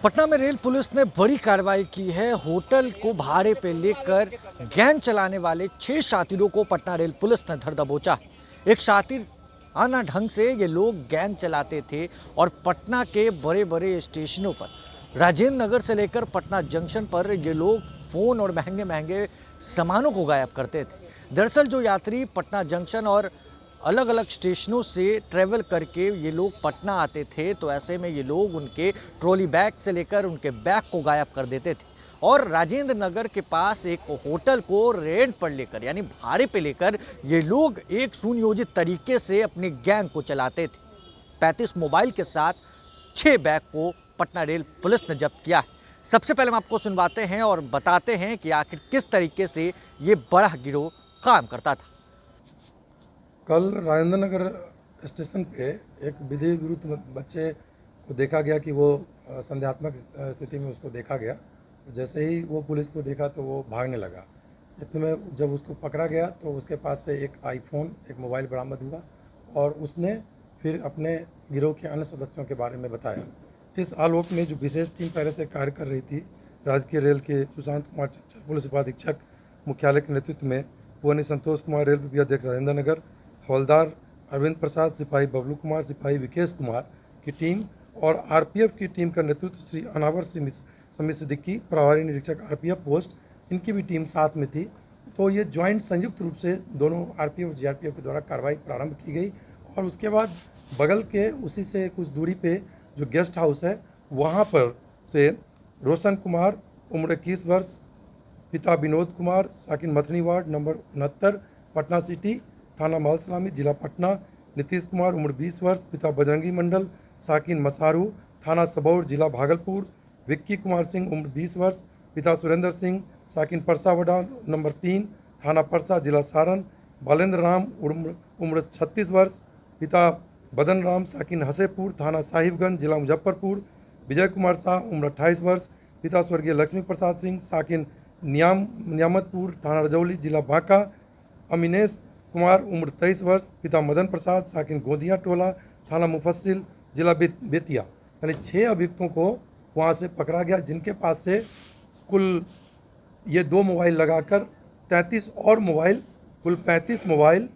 पटना में rail police ने बड़ी कार्रवाई की है। होटल को भाड़े पे लेकर गैंग चलाने वाले 6 शातिरों को पटना रेल पुलिस ने धर दबोचा। एक शातिर आना ढंग से ये लोग गैंग चलाते थे और पटना के बड़े बड़े स्टेशनों पर राजेंद्र नगर से लेकर पटना जंक्शन पर ये लोग फ़ोन और महंगे महंगे सामानों को गायब करते थे। दरअसल जो यात्री पटना जंक्शन और अलग अलग स्टेशनों से ट्रैवल करके ये लोग पटना आते थे, तो ऐसे में ये लोग उनके ट्रॉली बैग से लेकर उनके बैग को गायब कर देते थे और राजेंद्र नगर के पास एक होटल को रेंट पर लेकर यानी भाड़े पे लेकर ये लोग एक सुनियोजित तरीके से अपनी गैंग को चलाते थे। 35 मोबाइल के साथ 6 बैग को पटना रेल पुलिस ने जब्त किया है। सबसे पहले हम आपको सुनवाते हैं और बताते हैं कि आखिर किस तरीके से ये बड़ा गिरोह काम करता था। कल राजेंद्र नगर स्टेशन पे एक विधि विरुद्ध बच्चे को देखा गया कि वो संदेहात्मक स्थिति में उसको देखा गया। तो जैसे ही वो पुलिस को देखा तो वो भागने लगा। इतने में जब उसको पकड़ा गया तो उसके पास से एक आईफोन, एक मोबाइल बरामद हुआ और उसने फिर अपने गिरोह के अन्य सदस्यों के बारे में बताया। इस आलोक में जो विशेष टीम पहले से कार्य कर रही थी, राजकीय रेल के सुशांत कुमार चंचल पुलिस उपाधीक्षक मुख्यालय के नेतृत्व में, पुअनी संतोष कुमार रेल विभाग अध्यक्ष राजेंद्र नगर, हवलदार अरविंद प्रसाद, सिपाही बबलू कुमार, सिपाही विकेश कुमार की टीम और आरपीएफ की टीम का नेतृत्व श्री अनावर समीर सिद्दीकी, प्रभारी निरीक्षक आरपीएफ पोस्ट, इनकी भी टीम साथ में थी। तो ये ज्वाइंट संयुक्त रूप से दोनों आरपीएफ और जीआरपीएफ के द्वारा कार्रवाई प्रारंभ की गई और उसके बाद बगल के उसी से कुछ दूरी पे जो गेस्ट हाउस है वहाँ पर से रोशन कुमार उम्र 21 वर्ष, पिता विनोद कुमार, साकिन Mathni ward number 69 Patna city, थाना मालसलामी, जिला पटना, नीतीश कुमार उम्र 20 वर्ष, पिता बजरंगी मंडल, साकिन मसारू, थाना सबौर, जिला भागलपुर, विक्की कुमार सिंह उम्र 20 वर्ष, पिता सुरेंद्र सिंह, साकिन परसावड़ा नंबर 3, थाना परसा, जिला सारण, बालेंद्र राम उम्र 36 वर्ष, पिता बदन राम, साकिन हसेपुर, थाना साहिबगंज, जिला मुजफ्फरपुर, विजय कुमार शाह उम्र 28 वर्ष, पिता स्वर्गीय लक्ष्मी प्रसाद सिंह, साकिन नियामतपुर, थाना रजौली, जिला बांका, अमीनेश कुमार उम्र 23 वर्ष, पिता मदन प्रसाद, साकिन गोंदिया टोला, थाना मुफस्सिल, जिला बेतिया। यानी 6 अभियुक्तों को वहाँ से पकड़ा गया, जिनके पास से कुल ये 2 मोबाइल लगाकर 33 और मोबाइल, कुल 35 मोबाइल,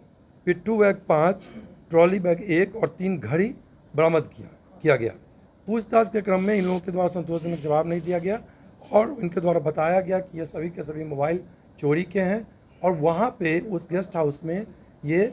पिट्ठू बैग 5, ट्रॉली बैग 1 और 3 घड़ी बरामद किया गया। पूछताछ के क्रम में इन लोगों के द्वारा संतोषजनक जवाब नहीं दिया गया और इनके द्वारा बताया गया कि ये सभी के सभी मोबाइल चोरी के हैं और वहाँ पे उस गेस्ट हाउस में ये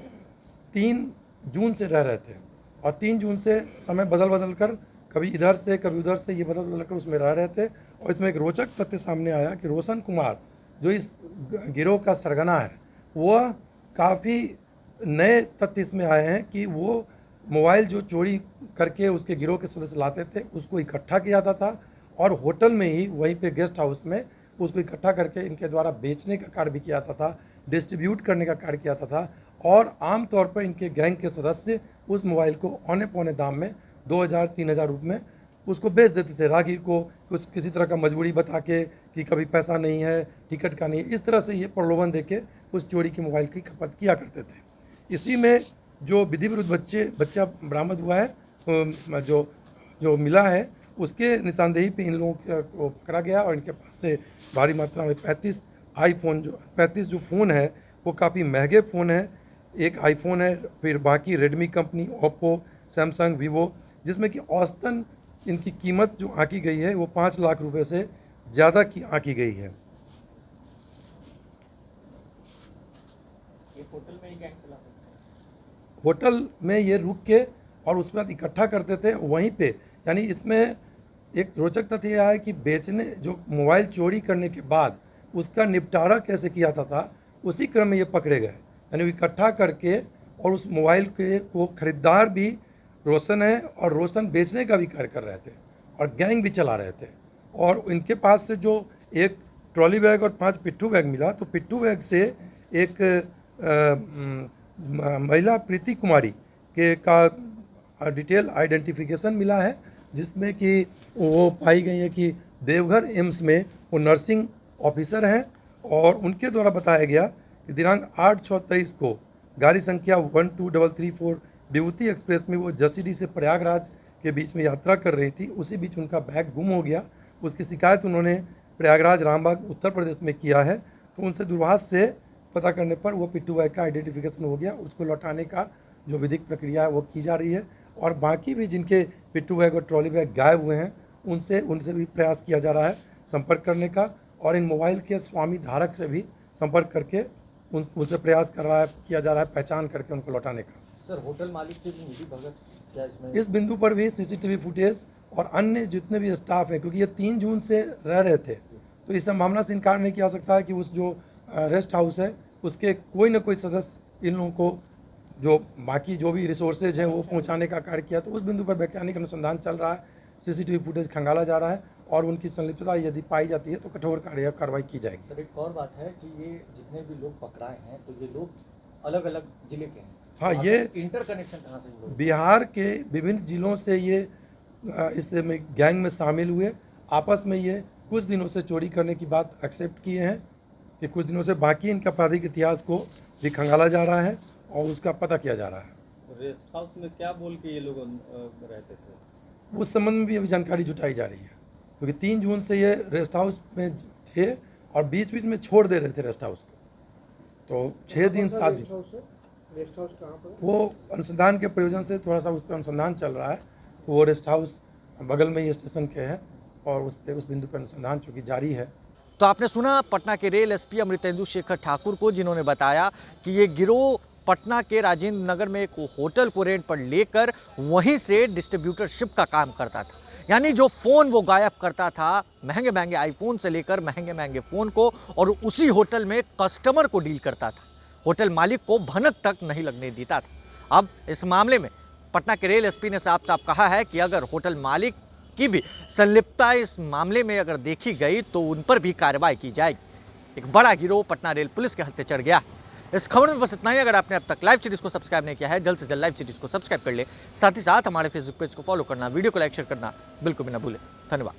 3 जून से रह रहे थे और 3 जून से समय बदल कर कभी इधर से कभी उधर से ये बदल कर उसमें रह रहे थे। और इसमें एक रोचक तथ्य सामने आया कि रोशन कुमार जो इस गिरोह का सरगना है, वह काफ़ी नए तथ्य इसमें आए हैं कि वो मोबाइल जो चोरी करके उसके गिरोह के सदस्य लाते थे उसको इकट्ठा किया जाता था और होटल में ही वहीं पे गेस्ट हाउस में उसको इकट्ठा करके इनके द्वारा बेचने का कार्य भी किया जाता था, डिस्ट्रीब्यूट करने का कार्य किया जाता था और आमतौर पर इनके गैंग के सदस्य उस मोबाइल को औने पौने दाम में 2000-3000 रुपये में उसको बेच देते थे राहगीर को, कुछ किसी तरह का मजबूरी बता के कि कभी पैसा नहीं है, टिकट का नहीं है, इस तरह से ये प्रलोभन दे के उस चोरी के मोबाइल की खपत किया करते थे। इसी में जो विधि विरुद्ध बच्चा बरामद हुआ है, जो मिला है, उसके निशानदेही पे इन लोगों को पकड़ा गया और इनके पास से भारी मात्रा में 35 जो फ़ोन है वो काफ़ी महंगे फ़ोन है। एक आईफोन है, फिर बाकी Redmi company, Oppo, Samsung, Vivo, जिसमें कि औसतन इनकी कीमत जो आंकी गई है वो 5 लाख रुपए से ज़्यादा की आंकी गई है। होटल में ये रुक के और उसके बाद इकट्ठा करते थे वहीं पे। यानी इसमें एक रोचक तथ्य यह है कि बेचने जो मोबाइल चोरी करने के बाद उसका निपटारा कैसे किया जाता था, उसी क्रम में ये पकड़े गए। यानी वो इकट्ठा करके और उस मोबाइल के को खरीदार भी रोशन है और रोशन बेचने का भी कार्य कर रहे थे और गैंग भी चला रहे थे। और इनके पास से जो एक ट्रॉली बैग और 5 पिट्ठू बैग मिला, तो पिट्ठू बैग से एक महिला प्रीति कुमारी के का डिटेल आइडेंटिफिकेशन मिला है, जिसमें कि वो पाई गई है कि देवघर एम्स में वो नर्सिंग ऑफिसर हैं और उनके द्वारा बताया गया कि दिनांक 8/6/23 को गाड़ी संख्या 12334 विभूति एक्सप्रेस में वो जसीडीह से प्रयागराज के बीच में यात्रा कर रही थी, उसी बीच उनका बैग गुम हो गया। उसकी शिकायत उन्होंने प्रयागराज रामबाग उत्तर प्रदेश में किया है। तो उनसे दूरभाष से पता करने पर वो पिट्ठू बैग का आइडेंटिफिकेशन हो गया। उसको लौटाने का जो विधिक प्रक्रिया है वो की जा रही है। और बाकी भी जिनके पिट्ठू बैग और ट्रॉली बैग गायब हुए हैं उनसे भी प्रयास किया जा रहा है संपर्क करने का। और इन मोबाइल के स्वामी धारक से भी संपर्क करके उनसे प्रयास किया जा रहा है पहचान करके उनको लौटाने का। सर, होटल मालिक की भी भगत क्या इसमें? इस बिंदु पर भी सीसीटीवी फुटेज और अन्य जितने भी स्टाफ है, क्योंकि ये 3 जून से रह रहे थे, तो इस मामला से इनकार नहीं किया सकता है कि उस जो रेस्ट हाउस है उसके कोई ना कोई सदस्य इन लोगों को जो बाकी जो भी रिसोर्सेज हैं वो पहुंचाने का कार्य किया। तो उस बिंदु पर वैज्ञानिक अनुसंधान चल रहा है, सीसीटीवी फुटेज खंगाला जा रहा है और उनकी संलिप्तता यदि पाई जाती है तो कठोर कार्रवाई की जाएगी। सर, एक और बात है कि ये जितने भी लोग पकड़ाए हैं तो ये लोग अलग अलग जिले के हैं। हाँ, ये इंटरकनेक्शन कहाँ से लोग? बिहार के विभिन्न जिलों से ये इस गैंग में शामिल हुए। आपस में ये कुछ दिनों से चोरी करने की बात एक्सेप्ट किए हैं कि कुछ दिनों से बाकी इनका आपराधिक इतिहास को भी खंगाला जा रहा है और उसका पता किया जा रहा है। रेस्ट हाउस में क्या बोल के ये लोग रहते थे, उस संबंध में भी अभी जानकारी जुटाई जा रही है, क्योंकि 3 जून से ये रेस्ट हाउस में थे और बीच बीच में छोड़ दे रहे थे रेस्ट हाउस को। तो 6 दिन 7 दिन रेस्ट हाउस कहाँ पर? वो अनुसंधान के प्रयोजन से थोड़ा सा उस पर अनुसंधान चल रहा है। तो वो रेस्ट हाउस बगल में ही स्टेशन के हैं और उस बिंदु पर अनुसंधान चूँकि जारी है। तो आपने सुना पटना के रेल एसपी अमृतेंदु शेखर ठाकुर को, जिन्होंने बताया कि ये गिरोह पटना के राजेंद्र नगर में एक होटल को रेंट पर लेकर वहीं से डिस्ट्रीब्यूटरशिप का काम करता था। यानी जो फ़ोन वो गायब करता था, महंगे महंगे आईफोन से लेकर महंगे महंगे फ़ोन को, और उसी होटल में कस्टमर को डील करता था। होटल मालिक को भनक तक नहीं लगने देता था। अब इस मामले में पटना के रेल एसपी ने साफ साफ कहा है कि अगर होटल मालिक की भी संलिप्तता इस मामले में अगर देखी गई तो उन पर भी कार्रवाई की जाएगी। एक बड़ा गिरोह पटना रेल पुलिस के हत्थे चढ़ गया। इस खबर में बस इतना ही। अगर आपने अब तक लाइव सीरीज को सब्सक्राइब नहीं किया है, जल्द से जल्द लाइव सीरीज को सब्सक्राइब कर ले। साथ ही साथ हमारे फेसबुक पेज को फॉलो करना, वीडियो को लाइक शेयर करना बिल्कुल भी ना भूलें। धन्यवाद।